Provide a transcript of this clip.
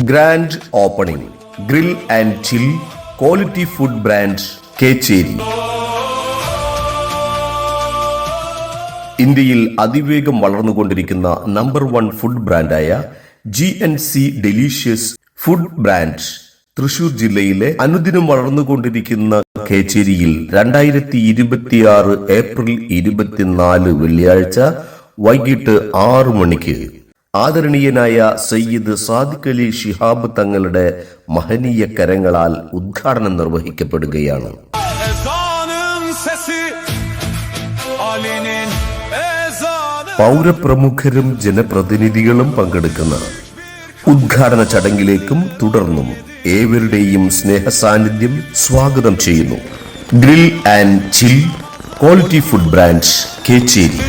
Grand opening grill and chill quality food brand Kechery. ഇന്ത്യയിൽ അതിവേഗം വളർന്നുകൊണ്ടിരിക്കുന്ന നമ്പർ 1 ഫുഡ് ബ്രാൻഡായ GNC delicious food brand Thrissur ജില്ലയിലെ അനുദിനം വളർന്നുകൊണ്ടിരിക്കുന്ന കേച്ചേരിയിൽ 2026 ഏപ്രിൽ 24 വെള്ളിയാഴ്ച വൈകിട്ട് 6 മണിക്ക് ആദരണീയനായ സയ്യിദ് സാദിഖ് അലി ശിഹാബ് തങ്ങളുടെ മഹനീയ കരങ്ങളാൽ ഉദ്ഘാടനം നിർവഹിക്കപ്പെടുകയാണ്. പൗരപ്രമുഖരും ജനപ്രതിനിധികളും പങ്കെടുക്കുന്ന ഉദ്ഘാടന ചടങ്ങിലേക്കും തുടർന്നും ഏവരുടെയും സ്നേഹ സാന്നിധ്യം സ്വാഗതം ചെയ്യുന്നു. Grill and chill quality food brand Kecheri.